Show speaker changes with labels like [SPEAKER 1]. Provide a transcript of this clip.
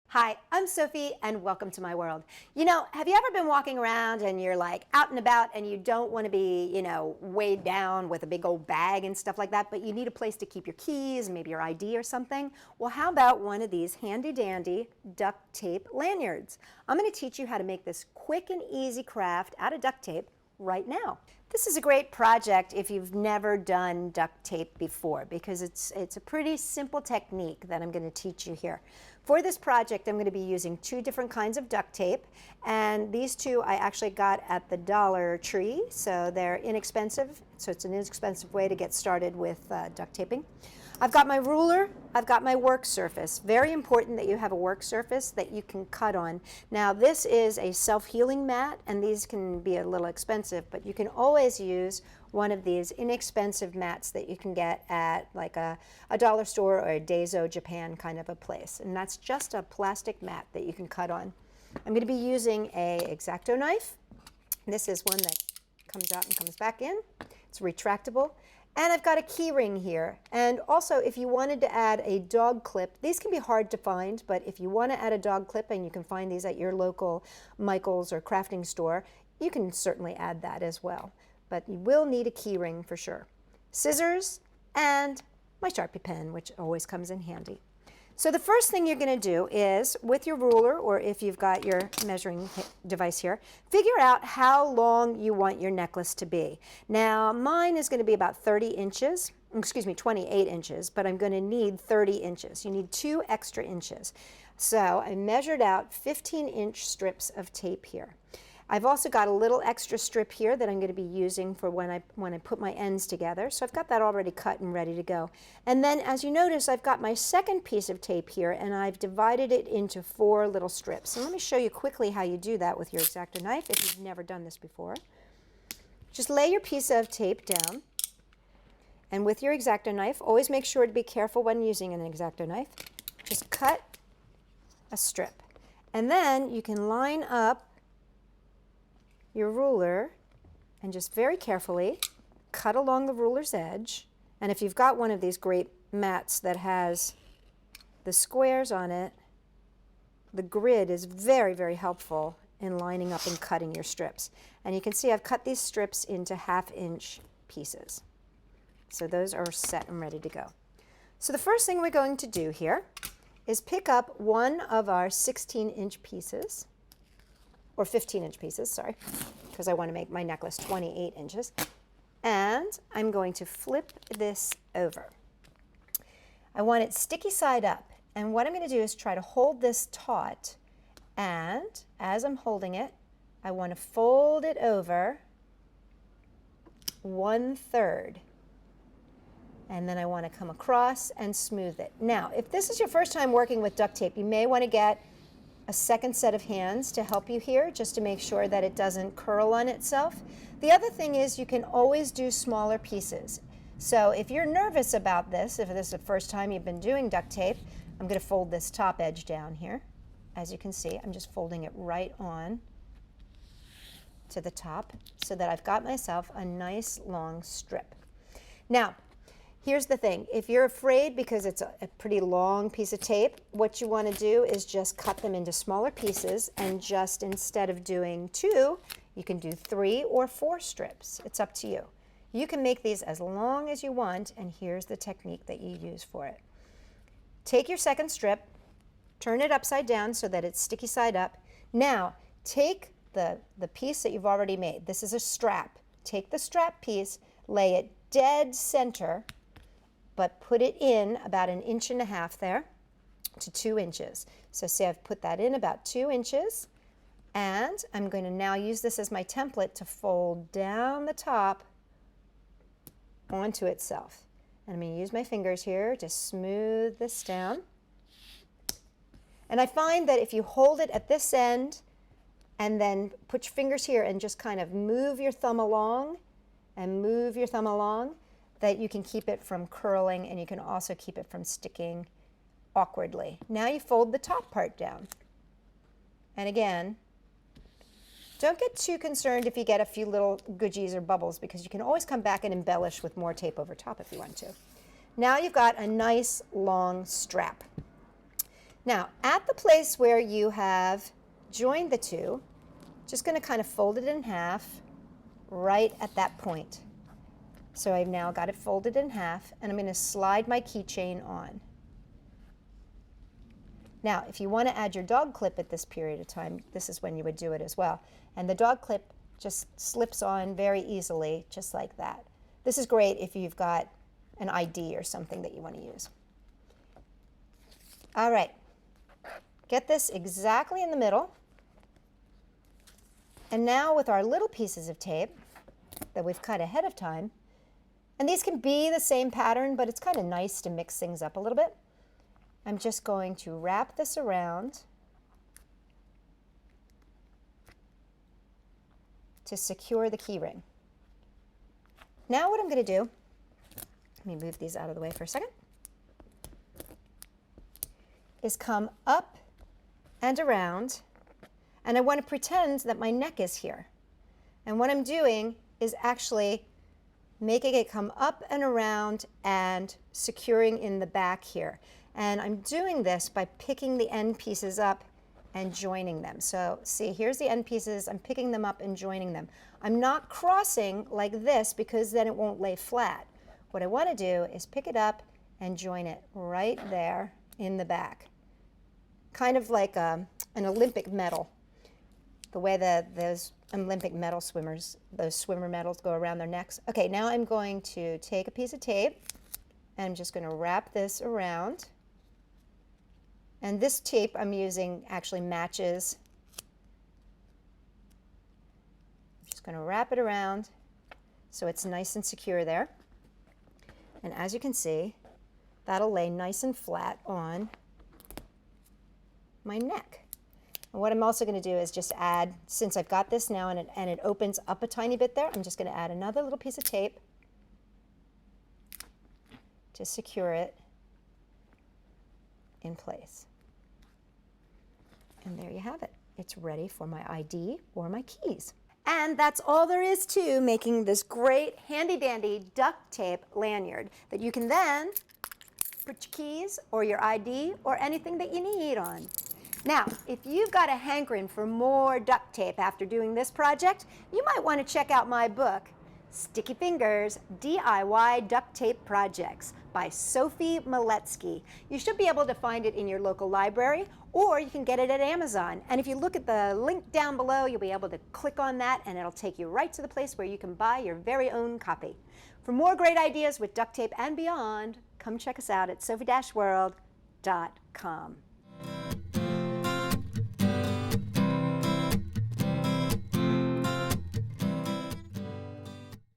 [SPEAKER 1] Hi, I'm Sophie and welcome to my world. Have you ever been walking around and you're like out and about and you don't want to be, weighed down with a big old bag and stuff like that, but you need a place to keep your keys, maybe your ID or something? Well, how about one of these handy dandy duct tape lanyards? I'm going to teach you how to make this quick and easy craft out of duct tape right now. This is a great project if you've never done duct tape before because it's a pretty simple technique that I'm going to teach you here. For this project, I'm going to be using two different kinds of duct tape, and these two I actually got at the Dollar Tree, so they're inexpensive. So it's an inexpensive way to get started with duct taping. I've got my ruler, I've got my work surface. Very important that you have a work surface that you can cut on. Now this is a self-healing mat, and these can be a little expensive, but you can always use one of these inexpensive mats that you can get at like a dollar store or a Daiso Japan kind of a place. And that's just a plastic mat that you can cut on. I'm going to be using a X-Acto knife. This is one that comes out and comes back in. It's retractable. And I've got a key ring here. And also, if you wanted to add a dog clip, these can be hard to find, but if you want to add a dog clip, and you can find these at your local Michael's or crafting store, you can certainly add that as well. But you will need a key ring for sure. Scissors and my Sharpie pen, which always comes in handy. So the first thing you're going to do is, with your ruler, or if you've got your measuring device here, figure out how long you want your necklace to be. Now, mine is going to be about 28 inches, but I'm going to need 30 inches. You need 2 extra inches. So I measured out 15-inch strips of tape here. I've also got a little extra strip here that I'm going to be using for when I put my ends together. So I've got that already cut and ready to go. And then as you notice, I've got my second piece of tape here, and I've divided it into 4 little strips. And let me show you quickly how you do that with your X-Acto knife if you've never done this before. Just lay your piece of tape down, and with your X-Acto knife, always make sure to be careful when using an X-Acto knife. Just cut a strip. And then you can line up your ruler and just very carefully cut along the ruler's edge. And if you've got one of these great mats that has the squares on it, the grid is very, very helpful in lining up and cutting your strips. And you can see I've cut these strips into 1/2-inch pieces. So those are set and ready to go. So the first thing we're going to do here is pick up one of our 16-inch pieces, or 15-inch pieces, sorry, because I want to make my necklace 28 inches. And I'm going to flip this over. I want it sticky side up. And what I'm going to do is try to hold this taut. And as I'm holding it, I want to fold it over 1/3. And then I want to come across and smooth it. Now, if this is your first time working with duct tape, you may want to get a second set of hands to help you here, just to make sure that it doesn't curl on itself. The other thing is you can always do smaller pieces. So if you're nervous about this, if this is the first time you've been doing duct tape, I'm going to fold this top edge down here. As you can see, I'm just folding it right on to the top so that I've got myself a nice long strip. Now, here's the thing. If you're afraid because it's a pretty long piece of tape, what you want to do is just cut them into smaller pieces, and just instead of doing 2, you can do 3 or 4 strips. It's up to you. You can make these as long as you want, and here's the technique that you use for it. Take your second strip, turn it upside down so that it's sticky side up. Now, take the piece that you've already made. This is a strap. Take the strap piece, lay it dead center, but put it in about 1.5 inches there to 2 inches. So say I've put that in about 2 inches, and I'm going to now use this as my template to fold down the top onto itself. And I'm going to use my fingers here to smooth this down. And I find that if you hold it at this end and then put your fingers here and just kind of move your thumb along and move your thumb along, that you can keep it from curling, and you can also keep it from sticking awkwardly. Now you fold the top part down. And again, don't get too concerned if you get a few little goodies or bubbles, because you can always come back and embellish with more tape over top if you want to. Now you've got a nice long strap. Now, at the place where you have joined the two, just going to kind of fold it in half right at that point. So I've now got it folded in half, and I'm going to slide my keychain on. Now, if you want to add your dog clip at this period of time, this is when you would do it as well. And the dog clip just slips on very easily, just like that. This is great if you've got an ID or something that you want to use. All right, get this exactly in the middle. And now with our little pieces of tape that we've cut ahead of time, and these can be the same pattern, but it's kind of nice to mix things up a little bit. I'm just going to wrap this around to secure the key ring. Now what I'm going to do, let me move these out of the way for a second, is come up and around, and I want to pretend that my neck is here. And what I'm doing is actually making it come up and around and securing in the back here. And I'm doing this by picking the end pieces up and joining them. So see, here's the end pieces. I'm picking them up and joining them. I'm not crossing like this because then it won't lay flat. What I want to do is pick it up and join it right there in the back. Kind of like an Olympic medal. The way that those Olympic medal swimmers, those swimmer medals go around their necks. Okay, now I'm going to take a piece of tape and I'm just going to wrap this around. And this tape I'm using actually matches. I'm just going to wrap it around so it's nice and secure there. And as you can see, that'll lay nice and flat on my neck. And what I'm also going to do is just add, since I've got this now and it opens up a tiny bit there, I'm just going to add another little piece of tape to secure it in place. And there you have it. It's ready for my ID or my keys. And that's all there is to making this great handy-dandy duct tape lanyard that you can then put your keys or your ID or anything that you need on. Now, if you've got a hankering for more duct tape after doing this project, you might want to check out my book, Sticky Fingers DIY Duct Tape Projects by Sophie Maletsky. You should be able to find it in your local library, or you can get it at Amazon. And if you look at the link down below, you'll be able to click on that and it'll take you right to the place where you can buy your very own copy. For more great ideas with duct tape and beyond, come check us out at Sophie-World.com.